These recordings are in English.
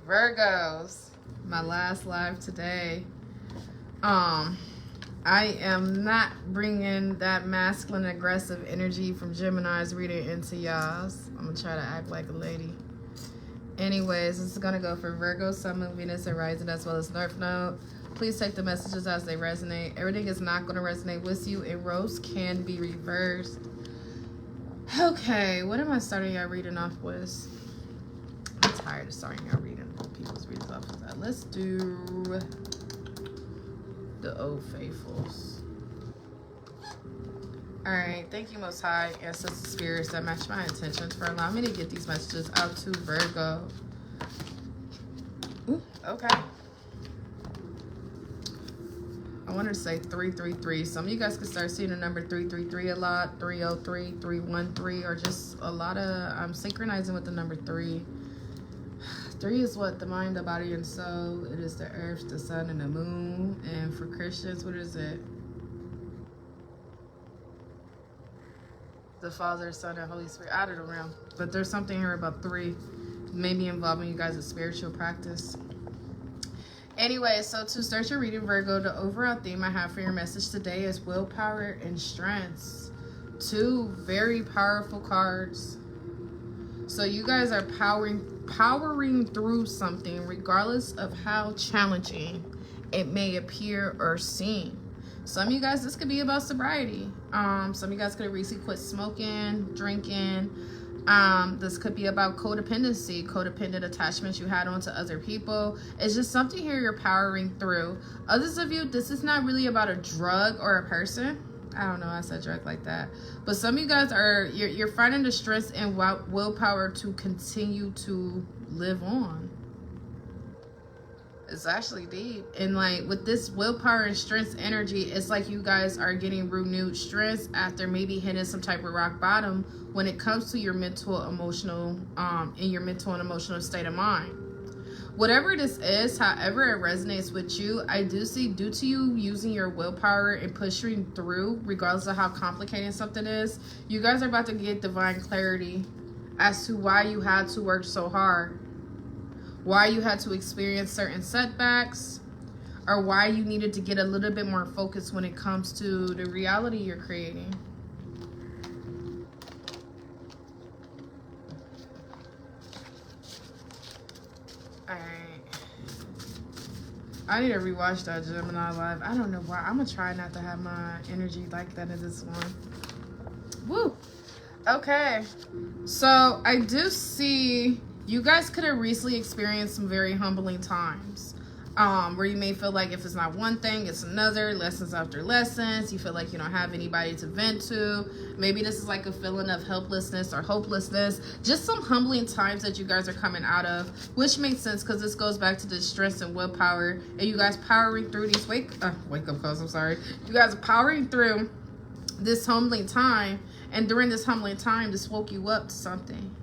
Virgos, my last live today. I am not bringing that masculine aggressive energy from Gemini's reading into y'all's. I'm gonna try to act like a lady. Anyways, this is gonna go for Virgo, Sun, Moon, Venus, and Rising, as well as North Node. Please take the messages as they resonate. Everything is not going to resonate with you, and roles can be reversed. Okay, what am I starting y'all reading off with? I'm tired of starting y'all reading people's readings off with that. Let's do the Old Faithfuls. Alright, thank you, Most High, Ancestors, Spirits that match my intentions for allowing me to get these messages out to Virgo. Ooh, okay. I wanted to say 333. Some of you guys can start seeing the number 333 a lot, 303, 313, or just a lot of synchronizing with the number 3. 3 is what? The mind, the body, and soul. It is the earth, the sun, and the moon. And for Christians, what is it? The Father, Son, and Holy Spirit. Out of the realm. But there's something here about 3. Maybe involving you guys in spiritual practice. Anyway, so to start your reading, Virgo, the overall theme I have for your message today is willpower and strength. 2 very powerful cards. So you guys are powering through something regardless of how challenging it may appear or seem. Some of you guys, this could be about sobriety. Some of you guys could have recently quit smoking, drinking. This could be about codependency, codependent attachments you had onto other people. It's just something here you're powering through. Others of you, this is not really about a drug or a person. I don't know, I said drug like that. But some of you guys are, you're finding the strength and willpower to continue to live on. It's actually deep. And like with this willpower and strength energy, it's like you guys are getting renewed strength after maybe hitting some type of rock bottom when it comes to your mental, emotional, in your mental and emotional state of mind. Whatever this is, however it resonates with you, I do see due to you using your willpower and pushing through, regardless of how complicated something is, you guys are about to get divine clarity as to why you had to work so hard. Why you had to experience certain setbacks, or why you needed to get a little bit more focused when it comes to the reality you're creating. Alright. I need to rewatch that Gemini live. I don't know why. I'm going to try not to have my energy like that in this one. Woo! Okay. So, I do see... You guys could have recently experienced some very humbling times where you may feel like if it's not one thing, it's another, lessons after lessons. You feel like you don't have anybody to vent to. Maybe this is like a feeling of helplessness or hopelessness. Just some humbling times that you guys are coming out of, which makes sense because this goes back to the strength and willpower. And you guys powering through these wake-up calls, I'm sorry. You guys are powering through this humbling time. And during this humbling time, this woke you up to something.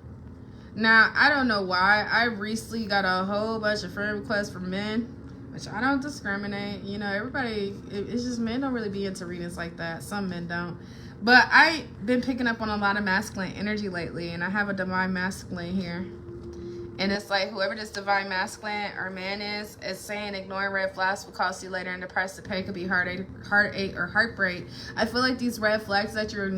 Now, I don't know why. I recently got a whole bunch of friend requests from men, which I don't discriminate. You know, everybody, it's just men don't really be into readings like that. Some men don't. But I've been picking up on a lot of masculine energy lately, and I have a divine masculine here. And it's like whoever this divine masculine or man is saying ignoring red flags will cost you later, and the price to pay could be heartache or heartbreak. I feel like these red flags that you're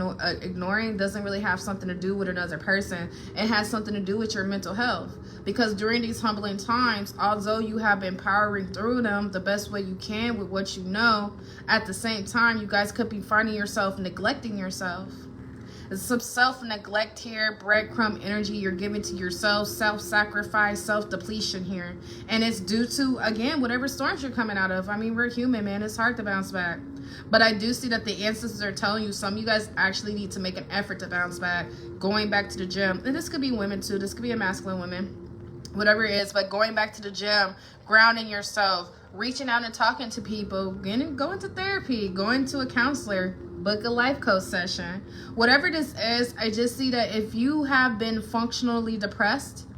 ignoring doesn't really have something to do with another person. It has something to do with your mental health. Because during these humbling times, although you have been powering through them the best way you can with what you know, at the same time, you guys could be finding yourself neglecting yourself. There's some self-neglect here, breadcrumb energy you're giving to yourself, self-sacrifice, self-depletion here. And it's due to, again, whatever storms you're coming out of. I mean, we're human, man. It's hard to bounce back. But I do see that the ancestors are telling you some of you guys actually need to make an effort to bounce back, going back to the gym. And this could be women, too. This could be a masculine woman, whatever it is. But going back to the gym, grounding yourself, reaching out and talking to people, going to therapy, going to a counselor, book a life coach session. Whatever this is, I just see that if you have been functionally depressed,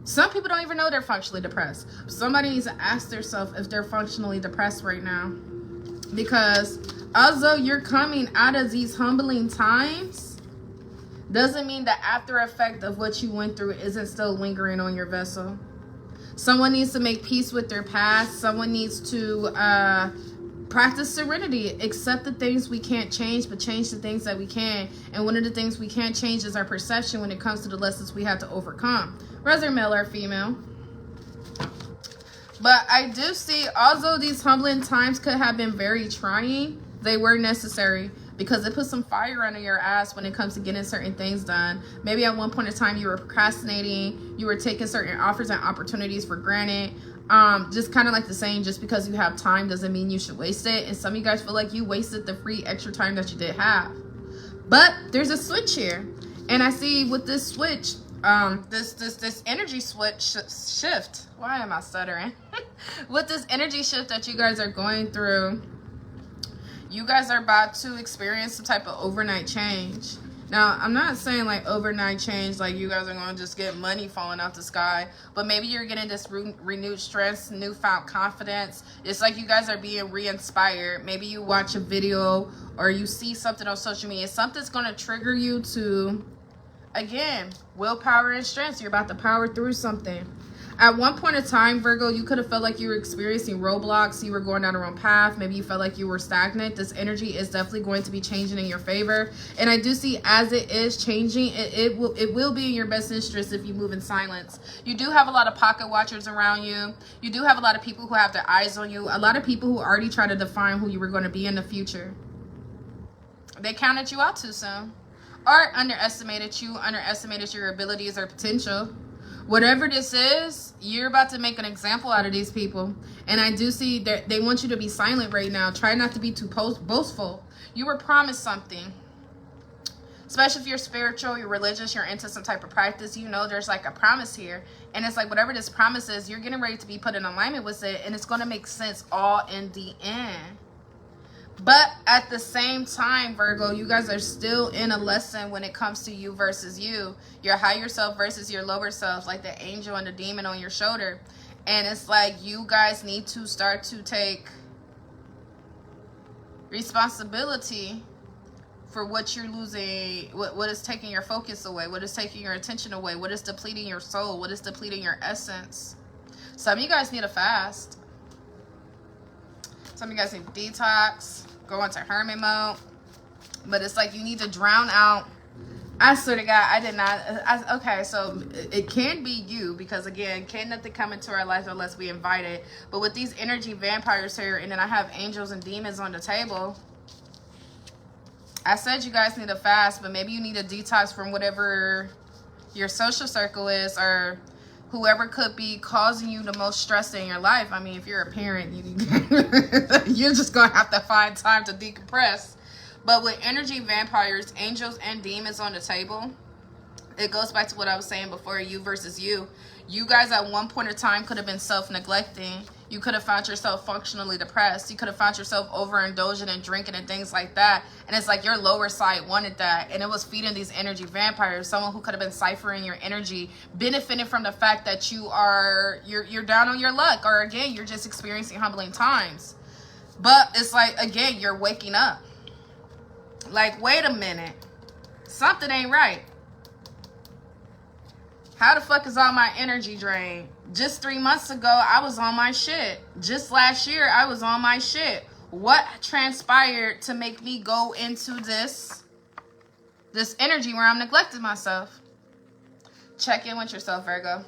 some people don't even know they're functionally depressed. Somebody needs to ask themselves if they're functionally depressed right now. Because although you're coming out of these humbling times, doesn't mean the after effect of what you went through isn't still lingering on your vessel. Someone needs to make peace with their past. Someone needs to practice serenity. Accept the things we can't change, but change the things that we can. And one of the things we can't change is our perception when it comes to the lessons we have to overcome, whether male or female. But I do see, although these humbling times could have been very trying, they were necessary because it put some fire under your ass when it comes to getting certain things done. Maybe at one point in time you were procrastinating, you were taking certain offers and opportunities for granted. Just kind of like the saying, just because you have time doesn't mean you should waste it. And some of you guys feel like you wasted the free extra time that you did have. But there's a switch here. And I see with this switch, this energy shift. Why am I stuttering? With this energy shift that you guys are going through, you guys are about to experience some type of overnight change. Now, I'm not saying like overnight change, like you guys are going to just get money falling out the sky, but maybe you're getting this renewed strength, newfound confidence. It's like you guys are being re-inspired. Maybe you watch a video or you see something on social media. Something's going to trigger you to, again, willpower and strength. You're about to power through something. At one point in time, Virgo, you could have felt like you were experiencing roadblocks. You were going down the wrong path. Maybe you felt like you were stagnant. This energy is definitely going to be changing in your favor. And I do see as it is changing, it will be in your best interest if you move in silence. You do have a lot of pocket watchers around you. You do have a lot of people who have their eyes on you. A lot of people who already try to define who you were going to be in the future. They counted you out too soon. Or underestimated you, underestimated your abilities or potential. Whatever this is, you're about to make an example out of these people. And I do see that they want you to be silent right now. Try not to be too boastful. You were promised something. Especially if you're spiritual, you're religious, you're into some type of practice, you know there's like a promise here. And it's like whatever this promise is, you're getting ready to be put in alignment with it. And it's going to make sense all in the end. But at the same time, Virgo, you guys are still in a lesson when it comes to you versus you. Your higher self versus your lower self, like the angel and the demon on your shoulder. And it's like you guys need to start to take responsibility for what you're losing, what is taking your focus away, what is taking your attention away, what is depleting your soul, what is depleting your essence. Some of you guys need a fast. Some of you guys need detox, go into hermit mode. But it's like you need to drown out. I swear to God, I did not. Okay, so it can be you because, again, can't nothing come into our life unless we invite it. But with these energy vampires here, and then I have angels and demons on the table, I said you guys need a fast, but maybe you need a detox from whatever your social circle is or whoever could be causing you the most stress in your life. I mean, if you're a parent, you're just going to have to find time to decompress. But with energy vampires, angels, and demons on the table, it goes back to what I was saying before, you versus you. You guys at one point in time could have been self-neglecting. You could have found yourself functionally depressed. You could have found yourself overindulging and drinking and things like that. And it's like your lower side wanted that. And it was feeding these energy vampires. Someone who could have been ciphering your energy, benefiting from the fact that you're down on your luck. Or again, you're just experiencing humbling times. But it's like, again, you're waking up. Like, wait a minute. Something ain't right. How the fuck is all my energy drained? Just 3 months ago, I was on my shit. Just last year, I was on my shit. What transpired to make me go into this energy where I'm neglecting myself? Check in with yourself, Virgo.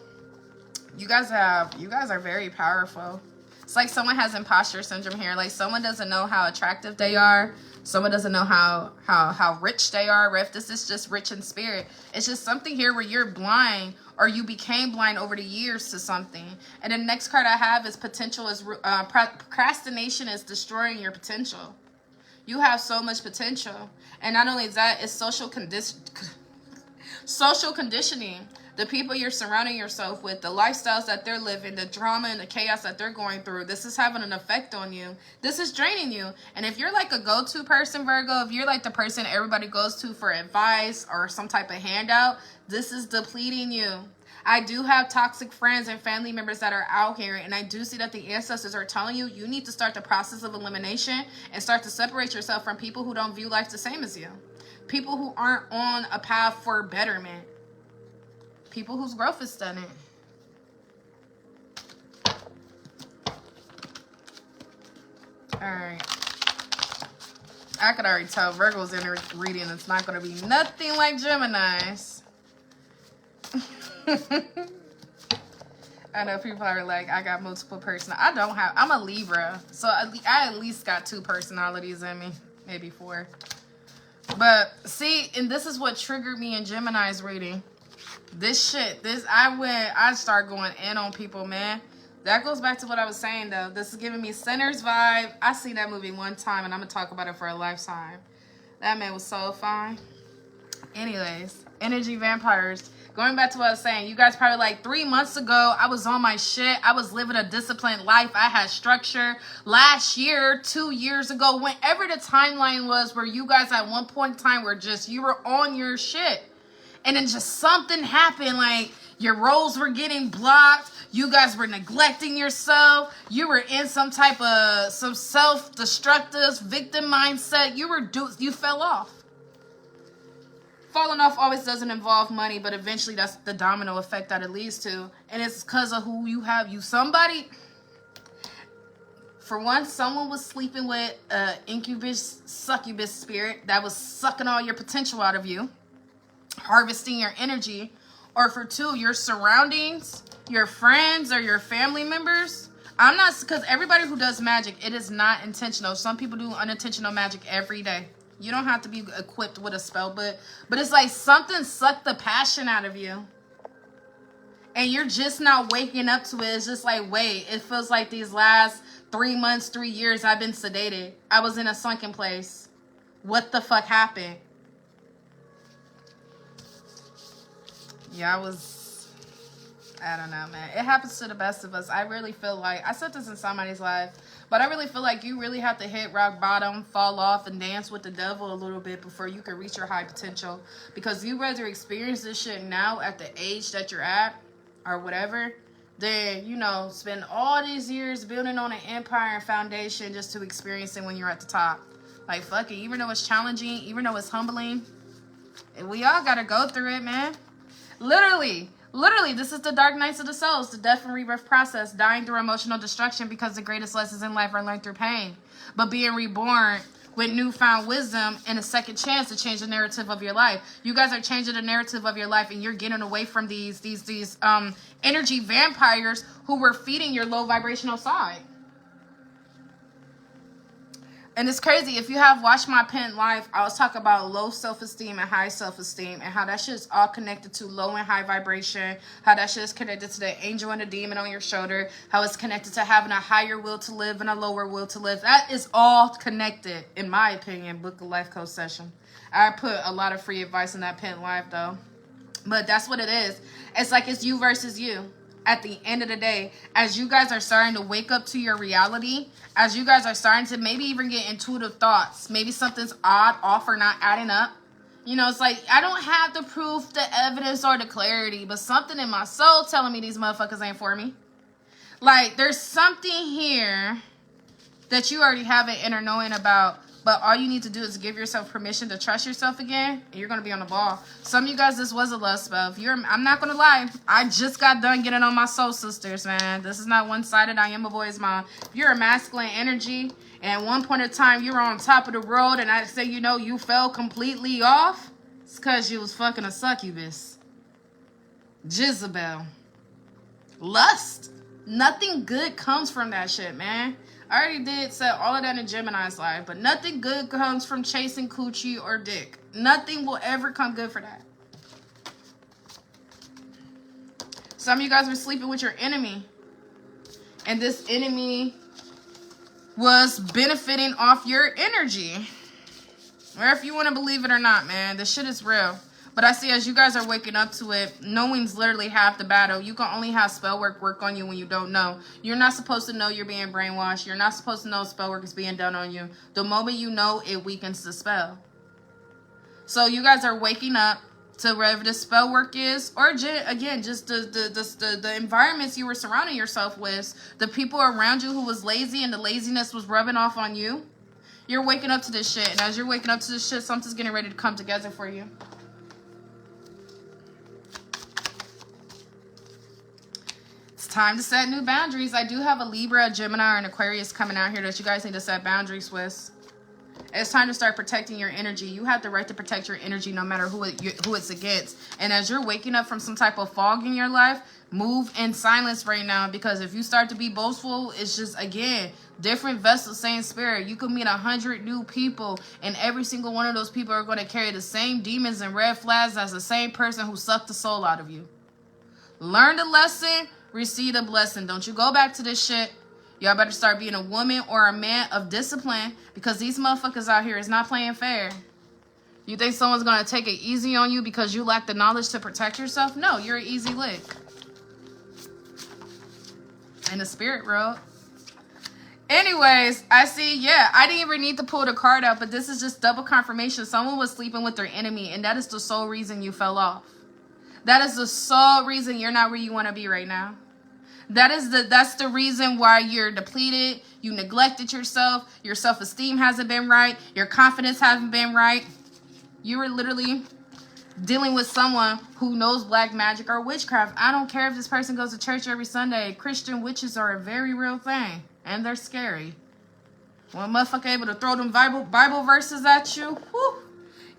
You guys are very powerful. It's like someone has imposter syndrome here. Like someone doesn't know how attractive they are. Someone doesn't know how rich they are, or if this is just rich in spirit. It's just something here where you're blind or you became blind over the years to something. And the next card I have is potential is procrastination is destroying your potential. You have so much potential. And not only that, it's social conditioning. The people you're surrounding yourself with, the lifestyles that they're living, the drama and the chaos that they're going through, this is having an effect on you. This is draining you. And if you're like a go-to person, Virgo, if you're like the person everybody goes to for advice or some type of handout, this is depleting you. I do have toxic friends and family members that are out here, and I do see that the ancestors are telling you, you need to start the process of elimination and start to separate yourself from people who don't view life the same as you. People who aren't on a path for betterment. People whose growth is stunted. Alright. I could already tell Virgo's in the reading. It's not going to be nothing like Gemini's. I know people are like, I got multiple personalities. I don't have. I'm a Libra. So I at least got 2 personalities in me. Maybe 4. But see, and this is what triggered me in Gemini's reading. This shit. I start going in on people, man. That goes back to what I was saying, though. This is giving me Sinners vibe. I seen that movie one time, and I'm going to talk about it for a lifetime. That man was so fine. Anyways, energy vampires. Going back to what I was saying, you guys probably like 3 months ago, I was on my shit. I was living a disciplined life. I had structure. Last year, 2 years ago, whenever the timeline was where you guys at one point in time were just, you were on your shit. And then just something happened, like your roles were getting blocked. You guys were neglecting yourself. You were in some type of some self-destructive victim mindset. You fell off. Falling off always doesn't involve money, but eventually that's the domino effect that it leads to. And it's because of who you have. For one, someone was sleeping with an incubus, succubus spirit that was sucking all your potential out of you, harvesting your energy. Or for 2, your surroundings, your friends or your family members. I'm not, because everybody who does magic, it is not intentional. Some people do unintentional magic every day. You don't have to be equipped with a spell, but it's like something sucked the passion out of you. And you're just not waking up to it. It's just like, wait, it feels like these last 3 months, 3 years, I've been sedated. I was in a sunken place. What the fuck happened? Yeah, I don't know, man. It happens to the best of us. I really feel like, I said this in somebody's life, but I really feel like you really have to hit rock bottom, fall off, and dance with the devil a little bit before you can reach your high potential. Because you rather experience this shit now at the age that you're at, or whatever, than, spend all these years building on an empire and foundation just to experience it when you're at the top. Like, fuck it. Even though it's challenging, even though it's humbling, we all gotta go through it, man. Literally, this is the dark nights of the souls, the death and rebirth process, dying through emotional destruction because the greatest lessons in life are learned through pain. But being reborn with newfound wisdom and a second chance to change the narrative of your life. You guys are changing the narrative of your life, and you're getting away from these energy vampires who were feeding your low vibrational side. And it's crazy. If you have watched my Pent Life, I was talking about low self-esteem and high self-esteem, and how that shit is all connected to low and high vibration, how that shit is connected to the angel and the demon on your shoulder, how it's connected to having a higher will to live and a lower will to live. That is all connected, in my opinion. Book a life coach session. I put a lot of free advice in that Pent Life, though. But that's what it is. It's like it's you versus you. At the end of the day, as you guys are starting to wake up to your reality, as you guys are starting to maybe even get intuitive thoughts, maybe something's odd, off, or not adding up. It's like, I don't have the proof, the evidence, or the clarity, but something in my soul telling me these motherfuckers ain't for me. Like, there's something here that you already have an inner knowing about, but all you need to do is give yourself permission to trust yourself again, and you're going to be on the ball. Some of you guys, this was a love spell. I'm not going to lie. I just got done getting on my soul sisters, man. This is not one-sided. I am a boy's mom. If you're a masculine energy, and at one point in time, you were on top of the world, and I say, you fell completely off, it's because you was fucking a succubus. Jezebel. Lust. Nothing good comes from that shit, man. I already did say all of that in Gemini's life, but nothing good comes from chasing coochie or dick. Nothing will ever come good for that. Some of you guys were sleeping with your enemy, and this enemy was benefiting off your energy. Or if you want to believe it or not, man, this shit is real. But I see as you guys are waking up to it, knowing's literally half the battle. You can only have spell work on you when you don't know. You're not supposed to know you're being brainwashed. You're not supposed to know spell work is being done on you. The moment you know, it weakens the spell. So you guys are waking up to wherever the spell work is, or again, just the environments you were surrounding yourself with, the people around you who was lazy and the laziness was rubbing off on you. You're waking up to this shit, and as you're waking up to this shit, something's getting ready to come together for you. Time to set new boundaries. I do have a Libra, a Gemini, or an Aquarius coming out here that you guys need to set boundaries with. It's time to start protecting your energy. You have the right to protect your energy no matter who it's against. And as you're waking up from some type of fog in your life, move in silence right now, because if you start to be boastful, it's just, again, different vessels, same spirit. You could meet 100 new people, and every single one of those people are going to carry the same demons and red flags as the same person who sucked the soul out of you. Learn the lesson, receive the blessing. Don't you go back to this shit. Y'all better start being a woman or a man of discipline, because these motherfuckers out here is not playing fair. You think someone's going to take it easy on you because you lack the knowledge to protect yourself? No, you're an easy lick. In the spirit world. Anyways, I see, yeah, I didn't even need to pull the card out, but this is just double confirmation. Someone was sleeping with their enemy, and that is the sole reason you fell off. That is the sole reason you're not where you want to be right now. That's the reason why you're depleted. You neglected yourself. Your self-esteem hasn't been right. Your confidence hasn't been right. You were literally dealing with someone who knows black magic or witchcraft. I don't care if this person goes to church every Sunday. Christian witches are a very real thing, and they're scary. When a motherfucker able to throw them Bible verses at you, whew,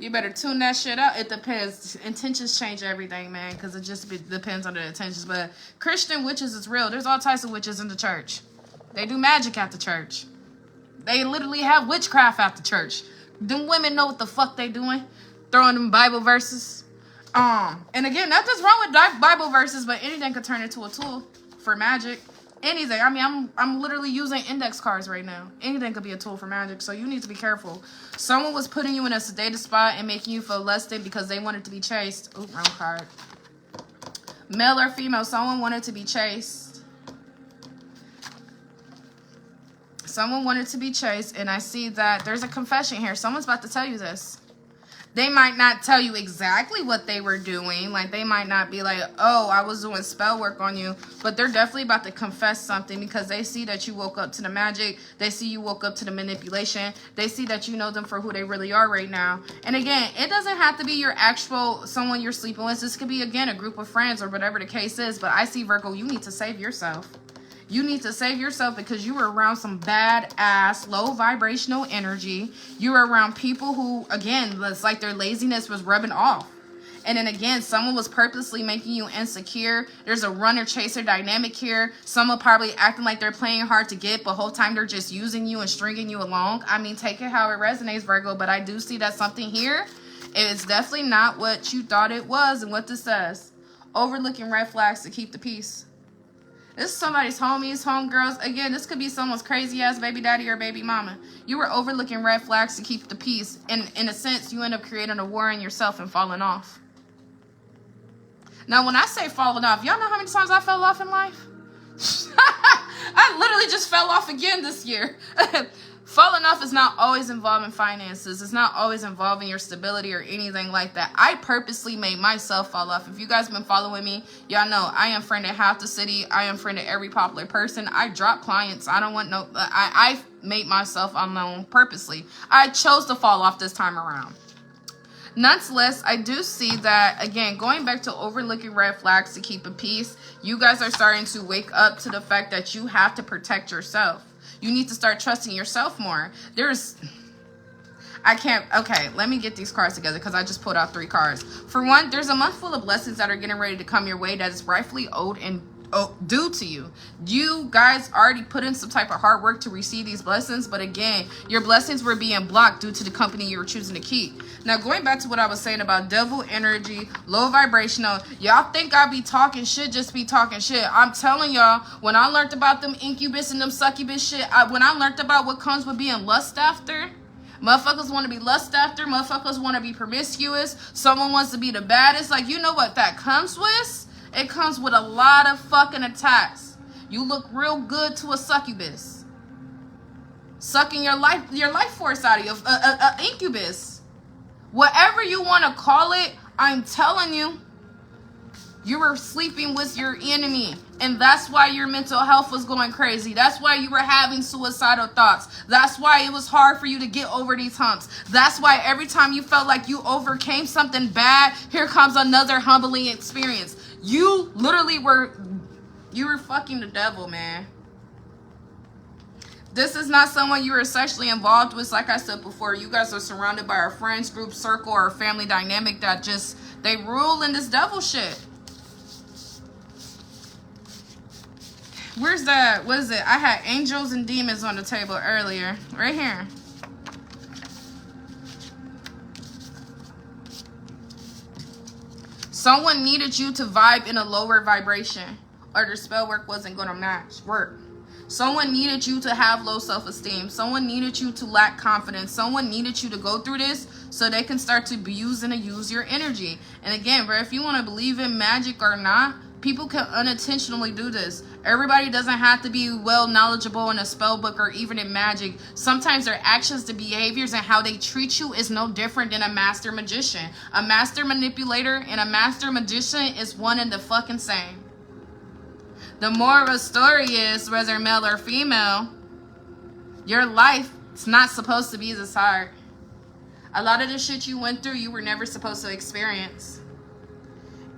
you better tune that shit out. It depends. Intentions change everything, man, because it just depends on the intentions. But Christian witches is real. There's all types of witches in the church. They do magic at the church. They literally have witchcraft at the church. Them women know what the fuck they doing. Throwing them Bible verses. And again, nothing's wrong with Bible verses, but anything could turn into a tool for magic. Anything. I mean, I'm literally using index cards right now. Anything could be a tool for magic, so you need to be careful. Someone was putting you in a sedated spot and making you feel less than because they wanted to be chased. Ooh, wrong card. Male or female, someone wanted to be chased. Someone wanted to be chased, and I see that there's a confession here. Someone's about to tell you this. They might not tell you exactly what they were doing. Like, they might not be like, oh, I was doing spell work on you. But they're definitely about to confess something, because they see that you woke up to the magic. They see you woke up to the manipulation. They see that you know them for who they really are right now. And again, it doesn't have to be your actual someone you're sleeping with. This could be, again, a group of friends or whatever the case is. But I see, Virgo, you need to save yourself. You need to save yourself, because you were around some badass, low vibrational energy. You were around people who, again, it's like their laziness was rubbing off. And then again, someone was purposely making you insecure. There's a runner-chaser dynamic here. Someone probably acting like they're playing hard to get, but the whole time they're just using you and stringing you along. I mean, take it how it resonates, Virgo, but I do see that something here is definitely not what you thought it was. And what this says, overlooking red flags to keep the peace. This is somebody's homies, homegirls. Again, this could be someone's crazy-ass baby daddy or baby mama. You were overlooking red flags to keep the peace. And in a sense, you end up creating a war in yourself and falling off. Now, when I say falling off, y'all know how many times I fell off in life? I literally just fell off again this year. Falling off is not always involving finances. It's not always involving your stability or anything like that. I purposely made myself fall off. If you guys been following me, y'all know I am friend of half the city. I am friend of every popular person. I drop clients. I don't want no... I made myself unknown purposely. I chose to fall off this time around. Nonetheless, I do see that, again, going back to overlooking red flags to keep a peace, you guys are starting to wake up to the fact that you have to protect yourself. You need to start trusting yourself more. Okay, let me get these cards together, because I just pulled out 3 cards. For one, there's a month full of blessings that are getting ready to come your way that is rightfully owed and due to you. You guys already put in some type of hard work to receive these blessings, but again, your blessings were being blocked due to the company you were choosing to keep. Now, going back to what I was saying about devil energy, low vibrational, y'all think I be talking shit, just be talking shit. I'm telling y'all, when I learned about them incubus and them succubus shit, when I learned about what comes with being lust after, motherfuckers want to be lust after, motherfuckers want to be promiscuous, someone wants to be the baddest, like, you know what that comes with? It comes with a lot of fucking attacks. You look real good to a succubus, sucking your life force out of you, incubus, whatever you want to call it. I'm telling you, you were sleeping with your enemy, and that's why your mental health was going crazy. That's why you were having suicidal thoughts. That's why it was hard for you to get over these humps. That's why every time you felt like you overcame something bad, here comes another humbling experience. You literally were You were fucking the devil, man. This is not someone you are sexually involved with. Like I said before, you guys are surrounded by a friends group, circle, or a family dynamic that just, they rule in this devil shit. Where's that? What is it? I had angels and demons on the table earlier. Right here. Someone needed you to vibe in a lower vibration, or their spell work wasn't going to work. Someone needed you to have low self-esteem. Someone needed you to lack confidence. Someone needed you to go through this so they can start to use and use your energy. And again, bro, if you want to believe in magic or not, people can unintentionally do this. Everybody doesn't have to be well knowledgeable in a spell book or even in magic. Sometimes their actions, the behaviors, and how they treat you is no different than a master magician. A master manipulator and a master magician is one and the fucking same. The moral of a story is, whether male or female, your life is not supposed to be this hard. A lot of the shit you went through, you were never supposed to experience.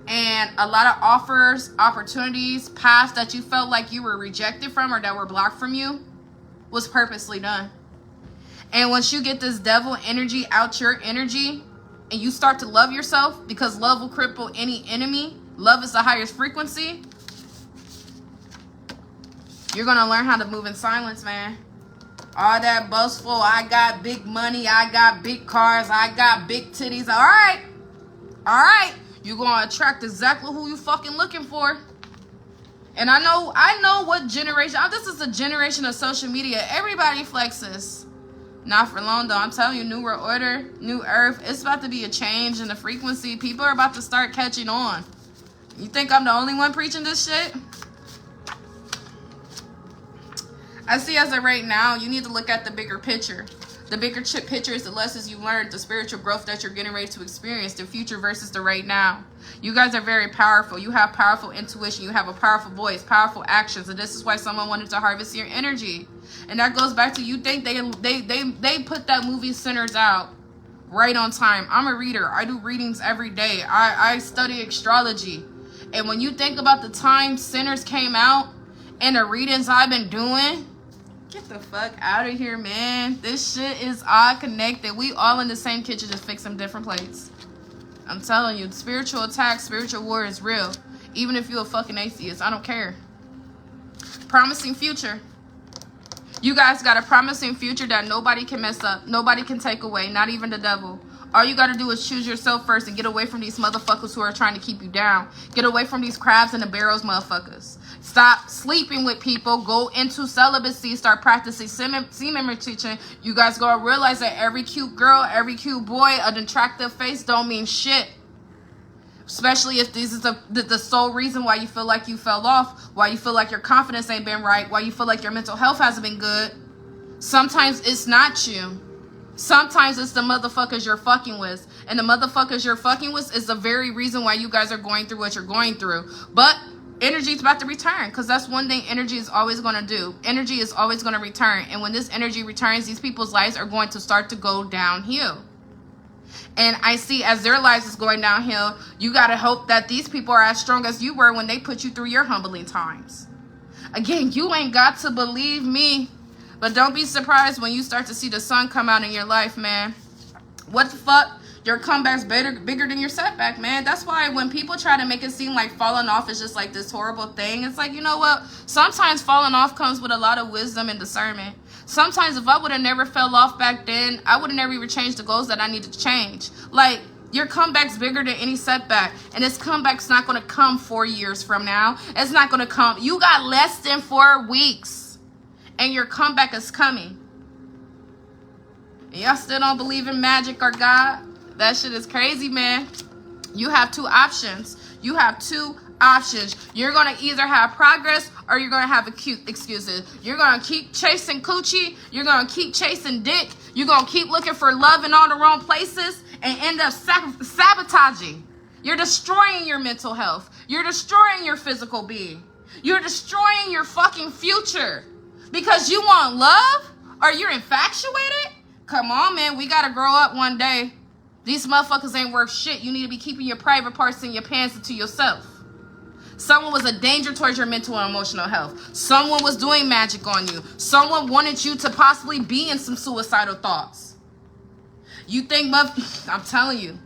And a lot of offers, opportunities, paths that you felt like you were rejected from or that were blocked from you was purposely done. And once you get this devil energy out your energy and you start to love yourself, because love will cripple any enemy. Love is the highest frequency. You're going to learn how to move in silence, man. All that boastful, I got big money, I got big cars, I got big titties. All right. All right. You're going to attract exactly who you fucking looking for. And I know what generation. This is a generation of social media. Everybody flexes. Not for long, though. I'm telling you, new world order, new earth. It's about to be a change in the frequency. People are about to start catching on. You think I'm the only one preaching this shit? I see as of right now, you need to look at the bigger picture. The bigger picture is the lessons you learned, the spiritual growth that you're getting ready to experience, the future versus the right now. You guys are very powerful. You have powerful intuition. You have a powerful voice, powerful actions. And this is why someone wanted to harvest your energy. And that goes back to, you think they put that movie Sinners out right on time. I'm a reader. I do readings every day. I study astrology. And when you think about the time Sinners came out and the readings I've been doing, get the fuck out of here, man. This shit is all connected. We all in the same kitchen, just fix some different plates. I'm telling you, spiritual attack, spiritual war is real. Even if you're a fucking atheist, I don't care. Promising future. You guys got a promising future that nobody can mess up. Nobody can take away, not even the devil. All you got to do is choose yourself first and get away from these motherfuckers who are trying to keep you down. Get away from these crabs in the barrels motherfuckers. Stop sleeping with people. Go into celibacy. Start practicing semen teaching. You guys gonna realize that every cute girl, every cute boy, an attractive face don't mean shit. Especially if this is the sole reason why you feel like you fell off, why you feel like your confidence ain't been right, why you feel like your mental health hasn't been good. Sometimes it's not you. Sometimes it's the motherfuckers you're fucking with. And the motherfuckers you're fucking with is the very reason why you guys are going through what you're going through. But energy is about to return, because that's one thing energy is always going to do. Energy is always going to return. And when this energy returns, these people's lives are going to start to go downhill. And I see as their lives is going downhill, you got to hope that these people are as strong as you were when they put you through your humbling times. Again, you ain't got to believe me. But don't be surprised when you start to see the sun come out in your life, man. What the fuck? Your comeback's bigger than your setback, man. That's why when people try to make it seem like falling off is just like this horrible thing, it's like, you know what? Sometimes falling off comes with a lot of wisdom and discernment. Sometimes if I would have never fell off back then, I would have never even changed the goals that I needed to change. Like, your comeback's bigger than any setback. And this comeback's not going to come 4 years from now. It's not going to come. You got less than 4 weeks. And your comeback is coming. Y'all still don't believe in magic or God? That shit is crazy, man. You have two options. You have two options. You're going to either have progress or you're going to have excuses. You're going to keep chasing coochie. You're going to keep chasing dick. You're going to keep looking for love in all the wrong places and end up sabotaging. You're destroying your mental health. You're destroying your physical being. You're destroying your fucking future. Because you want love? Or you're infatuated? Come on, man. We got to grow up one day. These motherfuckers ain't worth shit. You need to be keeping your private parts in your pants and to yourself. Someone was a danger towards your mental and emotional health. Someone was doing magic on you. Someone wanted you to possibly be in some suicidal thoughts. You think, I'm telling you,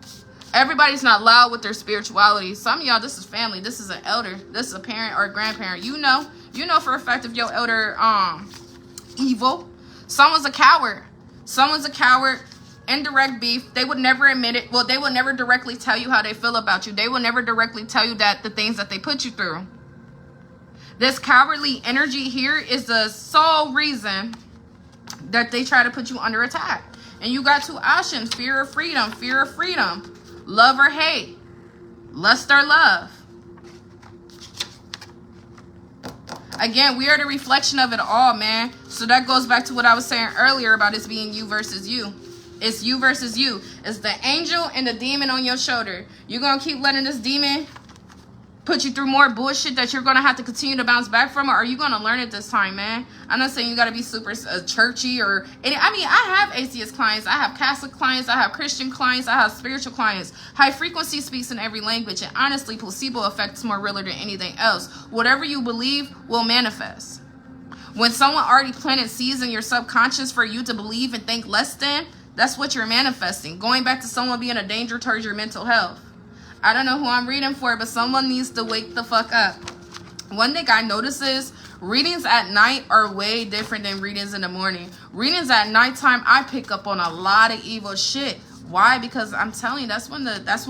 everybody's not loud with their spirituality. Some of y'all, this is family. This is an elder. This is a parent or a grandparent. You know for a fact if your elder evil. Someone's a coward. Someone's a coward. Indirect beef. They would never admit it. Well, they will never directly tell you how they feel about you. They will never directly tell you that the things that they put you through. This cowardly energy here is the sole reason that they try to put you under attack. And you got two options: fear or freedom. Fear or freedom. Love or hate. Lust or love. Again, we are the reflection of it all, man. So that goes back to what I was saying earlier about it being you versus you. It's you versus you. It's the angel and the demon on your shoulder. You're going to keep letting this demon put you through more bullshit that you're going to have to continue to bounce back from, or are you going to learn it this time, man? I'm not saying you got to be super churchy or any. I mean, I have atheist clients. I have Catholic clients. I have Christian clients. I have spiritual clients. High frequency speaks in every language, and honestly, placebo effect is more realer than anything else. Whatever you believe will manifest. When someone already planted seeds in your subconscious for you to believe and think less than, that's what you're manifesting. Going back to someone being a danger towards your mental health. I don't know who I'm reading for, but someone needs to wake the fuck up. One thing I notice is readings at night are way different than readings in the morning. Readings at nighttime, I pick up on a lot of evil shit. Why? Because I'm telling you, that's when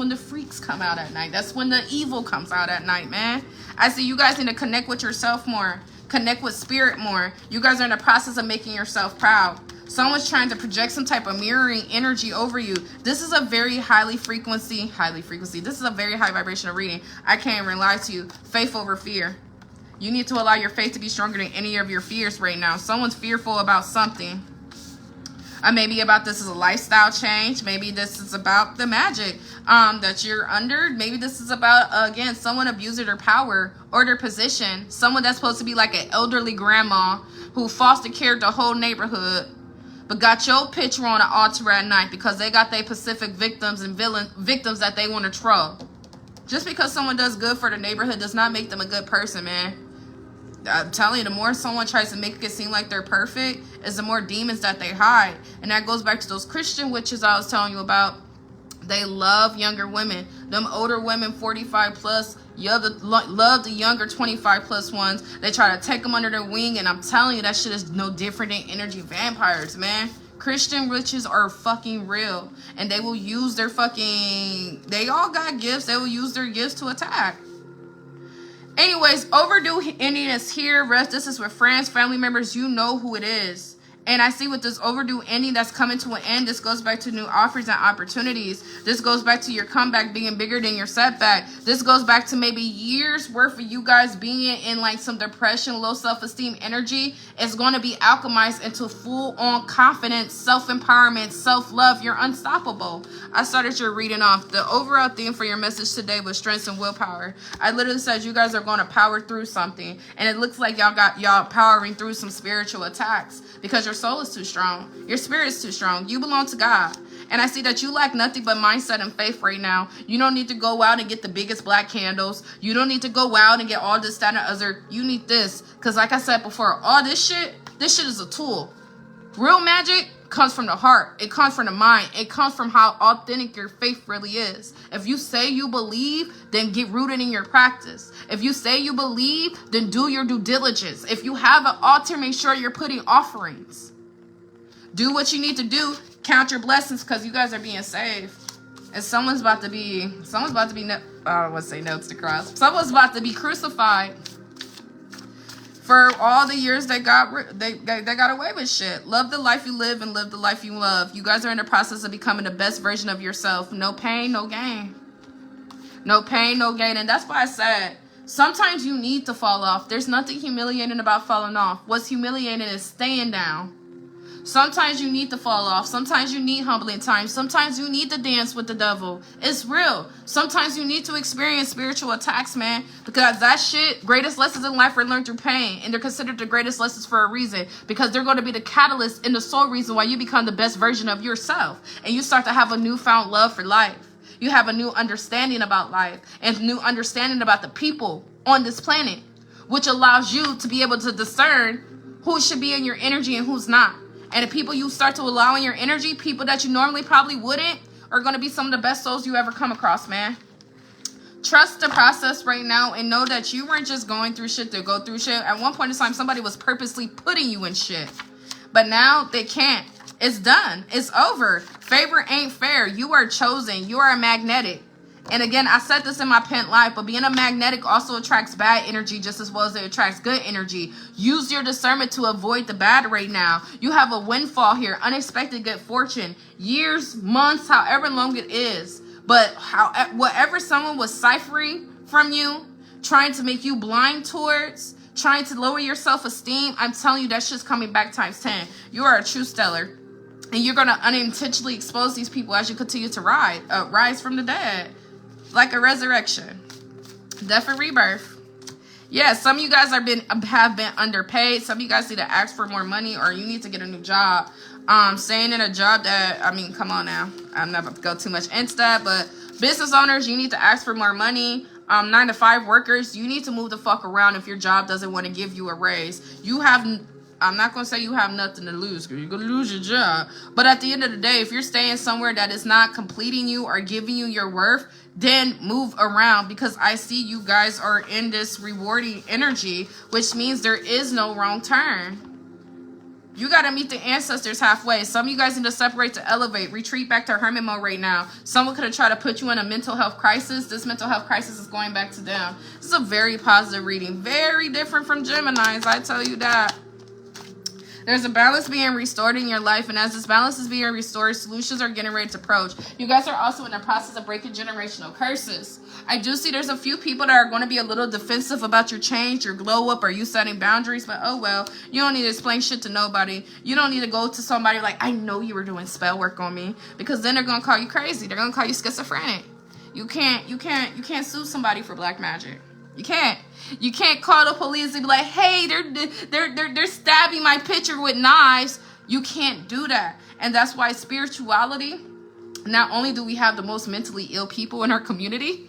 the freaks come out at night. That's when the evil comes out at night, man. I see you guys need to connect with yourself more. Connect with spirit more. You guys are in the process of making yourself proud. Someone's trying to project some type of mirroring energy over you. This is a very highly frequency. This is a very high vibrational reading. I can't even lie to you. Faith over fear. You need to allow your faith to be stronger than any of your fears right now. Someone's fearful about something. Maybe about this is a lifestyle change. Maybe this is about the magic that you're under. Maybe this is about, again, someone abusing their power or their position. Someone that's supposed to be like an elderly grandma who foster cared the whole neighborhood, but got your picture on an altar at night because they got their Pacific victims and victims that they want to troll. Just because someone does good for the neighborhood does not make them a good person, man. I'm telling you, the more someone tries to make it seem like they're perfect is the more demons that they hide. And that goes back to those Christian witches I was telling you about. They love younger women. Them older women, 45 plus, love the younger 25 plus ones. They try to take them under their wing. And I'm telling you, that shit is no different than energy vampires, man. Christian witches are fucking real. And they will use their they all got gifts. They will use their gifts to attack. Anyways, overdue ending is here. This is with friends, family members. You know who it is. And I see with this overdue ending that's coming to an end, this goes back to new offers and opportunities. This goes back to your comeback being bigger than your setback. This goes back to maybe years worth of you guys being in like some depression, low self-esteem energy. It's going to be alchemized into full-on confidence, self-empowerment, self-love. You're unstoppable. I started your reading off. The overall theme for your message today was strength and willpower. I literally said you guys are going to power through something. And it looks like y'all powering through some spiritual attacks because your soul is too strong. Your spirit is too strong. You belong to God. And I see that you lack nothing but mindset and faith right now. You don't need to go out and get the biggest black candles. You don't need to go out and get all this, that, and other. You need this. Because like I said before, all this shit is a tool. Real magic comes from the heart. It comes from the mind. It comes from how authentic your faith really is. If you say you believe, then get rooted in your practice. If you say you believe, then do your due diligence. If you have an altar, make sure you're putting offerings. Do what you need to do. Count your blessings because you guys are being saved. And someone's about to be I don't want to say nailed to the cross. Someone's about to be crucified for all the years they got away with shit. Love the life you live and live the life you love. You guys are in the process of becoming the best version of yourself. No pain, no gain. No pain, no gain. And that's why I said, sometimes you need to fall off. There's nothing humiliating about falling off. What's humiliating is staying down. Sometimes you need to fall off. Sometimes you need humbling times. Sometimes you need to dance with the devil. It's real. Sometimes you need to experience spiritual attacks, man. Because that shit, greatest lessons in life are learned through pain. And they're considered the greatest lessons for a reason. Because they're going to be the catalyst and the sole reason why you become the best version of yourself. And you start to have a newfound love for life. You have a new understanding about life and new understanding about the people on this planet, which allows you to be able to discern who should be in your energy and who's not. And the people you start to allow in your energy, people that you normally probably wouldn't, are going to be some of the best souls you ever come across, man. Trust the process right now and know that you weren't just going through shit to go through shit. At one point in time, somebody was purposely putting you in shit. But now they can't. It's done. It's over. Favor ain't fair. You are chosen. You are magnetic. And again, I said this in my pent life, but being a magnetic also attracts bad energy just as well as it attracts good energy. Use your discernment to avoid the bad right now. You have a windfall here, unexpected good fortune, years, months, however long it is. But whatever someone was ciphering from you, trying to make you blind towards, trying to lower your self-esteem, I'm telling you, that shit's coming back times 10. You are a true stellar. And you're going to unintentionally expose these people as you continue to rise from the dead. Like a resurrection. Death and rebirth. Yeah, some of you guys have been underpaid. Some of you guys need to ask for more money, or you need to get a new job. Staying in a job that, I mean, come on now. I'm not about to go too much into that, but business owners, you need to ask for more money. 9-to-5 workers, you need to move the fuck around if your job doesn't want to give you a raise. You have, I'm not going to say you have nothing to lose, because you're going to lose your job. But at the end of the day, if you're staying somewhere that is not completing you or giving you your worth, then move around, because I see you guys are in this rewarding energy, which means there is no wrong turn. You got to meet the ancestors halfway. Some of you guys need to separate to elevate. Retreat back to hermit mode right now. Someone could have tried to put you in a mental health crisis. This mental health crisis is going back to them. This is a very positive reading. Very different from Geminis, I tell you that. There's a balance being restored in your life, and as this balance is being restored, solutions are getting ready to approach. You guys are also in the process of breaking generational curses. I do see there's a few people that are going to be a little defensive about your change, your glow up, or you setting boundaries, but oh well. You don't need to explain shit to nobody. You don't need to go to somebody like, I know you were doing spell work on me, because then they're going to call you crazy. They're going to call you schizophrenic. You can't sue somebody for black magic. You can't. You can't call the police and be like, hey, they're stabbing my picture with knives. You can't do that. And that's why spirituality, not only do we have the most mentally ill people in our community,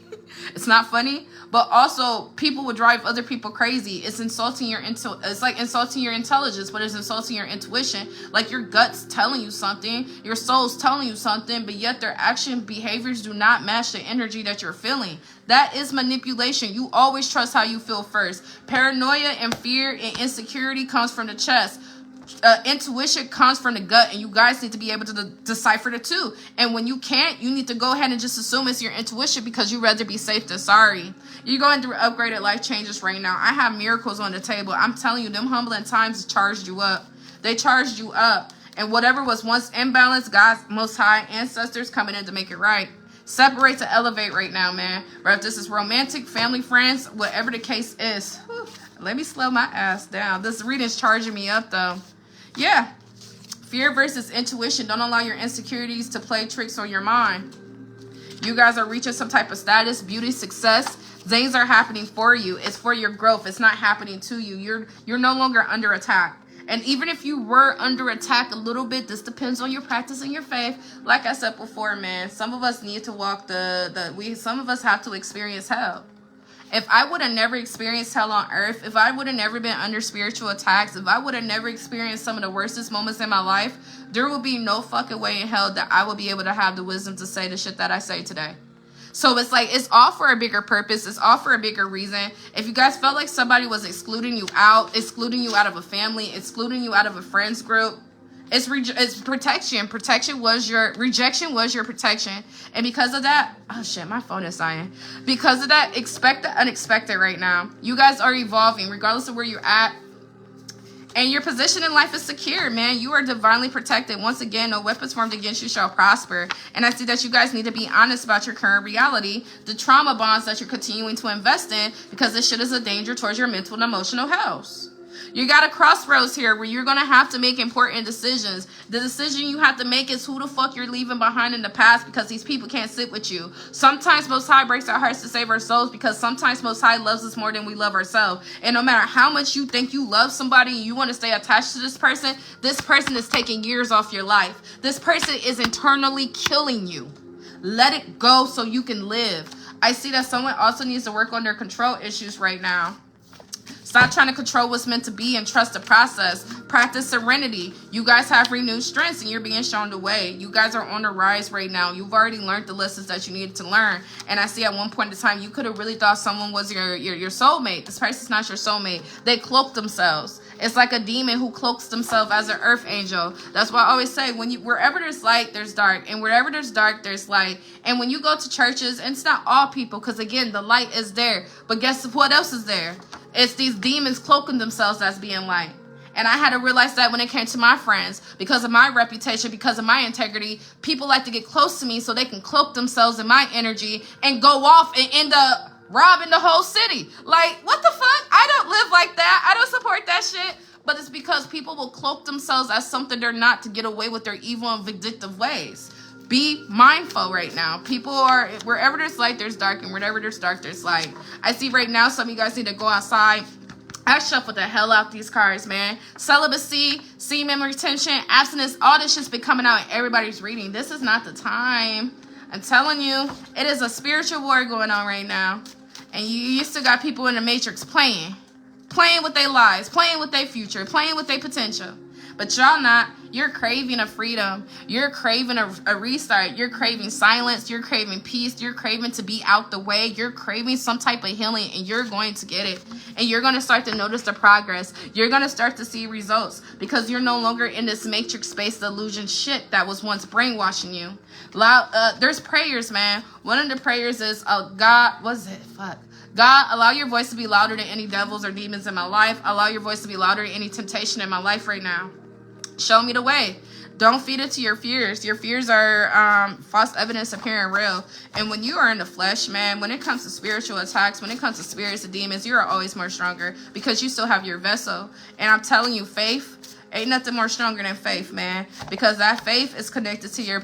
it's not funny, but also people would drive other people crazy. It's insulting it's like insulting your intelligence, but it's insulting your intuition. Like your gut's telling you something, your soul's telling you something, but yet their action behaviors do not match the energy that you're feeling. That is manipulation. You always trust how you feel first. Paranoia and fear and insecurity comes from the chest. Intuition comes from the gut, and you guys need to be able to decipher the two. And when you can't, you need to go ahead and just assume it's your intuition, because you'd rather be safe than sorry. You're going through upgraded life changes right now. I have miracles on the table. I'm telling you, them humbling times charged you up. They charged you up. And whatever was once imbalanced, God's most high ancestors coming in to make it right. Separate to elevate right now, man. Whether this is romantic, family, friends, whatever the case is. Whew, let me slow my ass down. This reading's charging me up, though. Yeah. Fear versus intuition. Don't allow your insecurities to play tricks on your mind. You guys are reaching some type of status, beauty, success. Things are happening for you. It's for your growth. It's not happening to you. You're no longer under attack. And even if you were under attack a little bit, this depends on your practice and your faith. Like I said before, man, some of us need to walk some of us have to experience hell. If I would have never experienced hell on earth, if I would have never been under spiritual attacks, if I would have never experienced some of the worstest moments in my life, there will be no fucking way in hell that I will be able to have the wisdom to say the shit that I say today. So it's like, it's all for a bigger purpose. It's all for a bigger reason. If you guys felt like somebody was excluding you out of a family, excluding you out of a friends group, it's protection. Rejection was your protection. And because of that, oh shit, my phone is dying. Because of that, expect the unexpected right now. You guys are evolving regardless of where you're at. And your position in life is secure, man. You are divinely protected. Once again, no weapons formed against you shall prosper. And I see that you guys need to be honest about your current reality, the trauma bonds that you're continuing to invest in, because this shit is a danger towards your mental and emotional health. You got a crossroads here where you're going to have to make important decisions. The decision you have to make is who the fuck you're leaving behind in the past, because these people can't sit with you. Sometimes Most High breaks our hearts to save our souls, because sometimes Most High loves us more than we love ourselves. And no matter how much you think you love somebody and you want to stay attached to this person is taking years off your life. This person is internally killing you. Let it go so you can live. I see that someone also needs to work on their control issues right now. Stop trying to control what's meant to be and trust the process. Practice serenity. You guys have renewed strengths and you're being shown the way. You guys are on the rise right now. You've already learned the lessons that you needed to learn. And I see at one point in time, you could have really thought someone was your soulmate. This person's not your soulmate. They cloaked themselves. It's like a demon who cloaks themselves as an earth angel. That's why I always say, wherever there's light, there's dark. And wherever there's dark, there's light. And when you go to churches, and it's not all people, because again, the light is there. But guess what else is there? It's these demons cloaking themselves as being light. And I had to realize that when it came to my friends, because of my reputation, because of my integrity, people like to get close to me so they can cloak themselves in my energy and go off and end up robbing the whole city. Like, what the fuck? I don't live like that. I don't support that shit. But it's because people will cloak themselves as something they're not to get away with their evil and vindictive ways. Be mindful right now. People are, wherever there's light, there's dark, and wherever there's dark, there's light. I see right now some of you guys need to go outside. I shuffled the hell out these cards, man. Celibacy, semen retention, abstinence, all this shit's been coming out in everybody's reading. This is not the time. I'm telling you, it is a spiritual war going on right now. And you still got people in the matrix playing with their lives, playing with their future, playing with their potential. But y'all not. You're craving a freedom. You're craving a restart. You're craving silence. You're craving peace. You're craving to be out the way. You're craving some type of healing, and you're going to get it. And you're going to start to notice the progress. You're going to start to see results because you're no longer in this matrix space delusion shit that was once brainwashing you. There's prayers, man. One of the prayers is, God, God, allow your voice to be louder than any devils or demons in my life. Allow your voice to be louder than any temptation in my life right now. Show me the way. Don't feed it to your fears. Your fears are false evidence appearing real. And when you are in the flesh, man, when it comes to spiritual attacks, when it comes to spirits and demons, you are always more stronger because you still have your vessel. And I'm telling you, faith, ain't nothing more stronger than faith, man. Because that faith is connected to your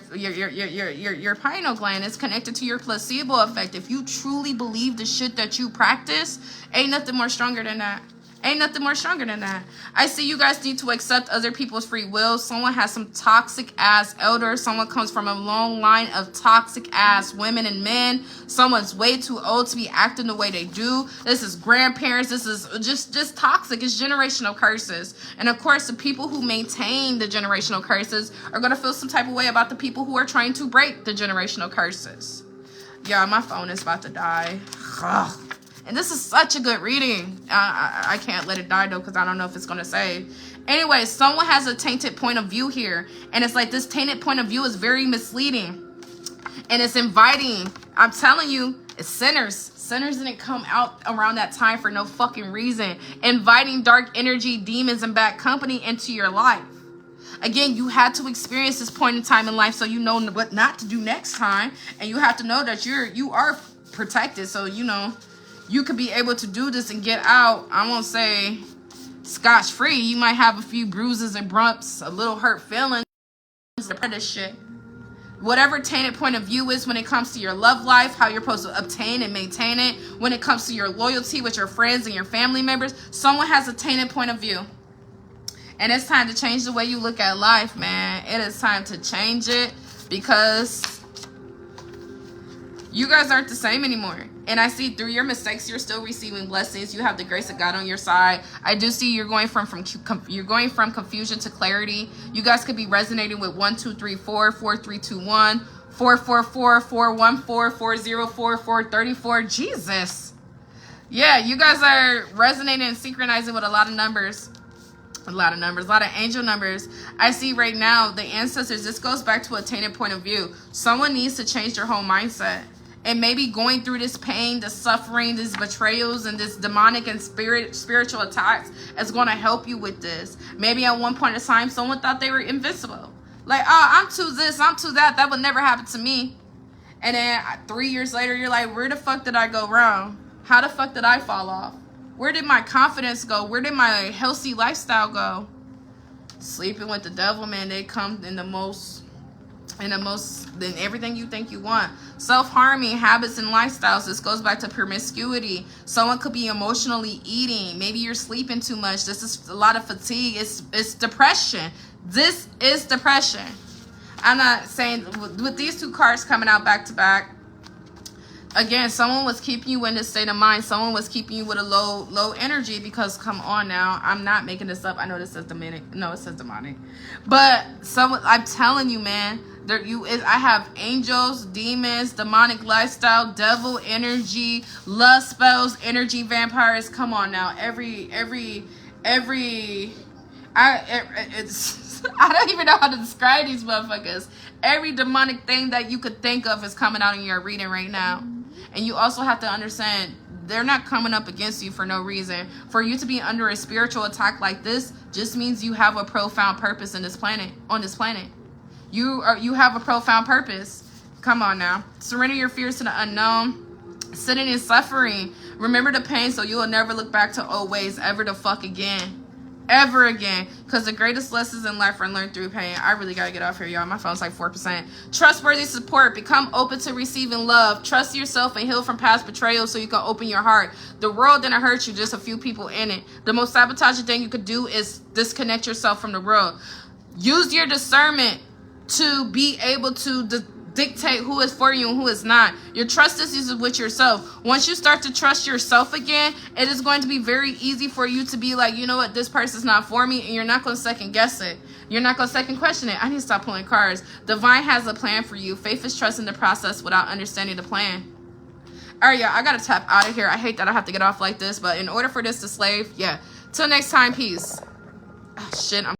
pineal gland. It's connected to your placebo effect. If you truly believe the shit that you practice, ain't nothing more stronger than that. Ain't nothing more stronger than that. I see you guys need to accept other people's free will. Someone has some toxic ass elders. Someone comes from a long line of toxic ass women and men. Someone's way too old to be acting the way they do. This is grandparents. This is just toxic. It's generational curses. And of course, the people who maintain the generational curses are going to feel some type of way about the people who are trying to break the generational curses. Yeah, my phone is about to die. Ugh. And this is such a good reading. I can't let it die, though, because I don't know if it's going to save. Anyway, someone has a tainted point of view here. And it's like this tainted point of view is very misleading. And it's inviting. I'm telling you, it's sinners. Sinners didn't come out around that time for no fucking reason. Inviting dark energy, demons, and bad company into your life. Again, you had to experience this point in time in life so you know what not to do next time. And you have to know that you are protected. So, you know, you could be able to do this and get out. I won't say scotch-free. You might have a few bruises and bumps, a little hurt feelings, this shit. Whatever tainted point of view is when it comes to your love life, how you're supposed to obtain and maintain it, when it comes to your loyalty with your friends and your family members, someone has a tainted point of view. And it's time to change the way you look at life, man. It is time to change it because you guys aren't the same anymore. And I see through your mistakes, you're still receiving blessings. You have the grace of God on your side. I do see you're going from confusion to clarity. You guys could be resonating with 1, 2, 3, 4, 4, 3, 2, 1, 4, 4, 4, 4, 1, 4, 4, 0, 4, 4, 34. Jesus. Yeah, you guys are resonating and synchronizing with a lot of numbers. A lot of angel numbers. I see right now the ancestors. This goes back to a tainted point of view. Someone needs to change their whole mindset. And maybe going through this pain, this suffering, these betrayals, and this demonic and spiritual attacks is going to help you with this. Maybe at one point in time, someone thought they were invincible. Like, oh, I'm too this, I'm too that. That would never happen to me. And then 3 years later, you're like, where the fuck did I go wrong? How the fuck did I fall off? Where did my confidence go? Where did my healthy lifestyle go? Sleeping with the devil, man, they come in than everything you think you want. Self-harming habits and lifestyles. This goes back to promiscuity. Someone could be emotionally eating. Maybe you're sleeping too much. This is a lot of fatigue. It's depression. This is depression. I'm not saying with these two cards coming out back to back. Again, someone was keeping you in this state of mind. Someone was keeping you with a low energy because, come on now, I'm not making this up. I know this says demonic. No, it says demonic. But I'm telling you, man, I have angels, demons, demonic lifestyle, devil energy, lust spells, energy vampires. Come on now, it's I don't even know how to describe these motherfuckers. Every demonic thing that you could think of is coming out in your reading right now. And you also have to understand, they're not coming up against you for no reason. For you to be under a spiritual attack like this just means you have a profound purpose in this planet, on this planet. You have a profound purpose. Come on now. Surrender your fears to the unknown. Sitting in suffering. Remember the pain so you will never look back to old ways ever the fuck again. Ever again. Because the greatest lessons in life are learned through pain. I really gotta get off here, y'all. My phone's like 4%. Trustworthy support. Become open to receiving love. Trust yourself and heal from past betrayal so you can open your heart. The world didn't hurt you, just a few people in it. The most sabotaging thing you could do is disconnect yourself from the world. Use your discernment to be able to dictate who is for you and who is not. Your trust is with yourself. Once you start to trust yourself again, it is going to be very easy for you to be like, you know what, this person's not for me, and you're not going to second guess it. You're not going to second question it. I need to stop pulling cards. Divine has a plan for you. Faith is trusting the process without understanding the plan. All right, y'all, I got to tap out of here. I hate that I have to get off like this, but in order for this to slave, yeah. Till next time, peace. Oh, shit,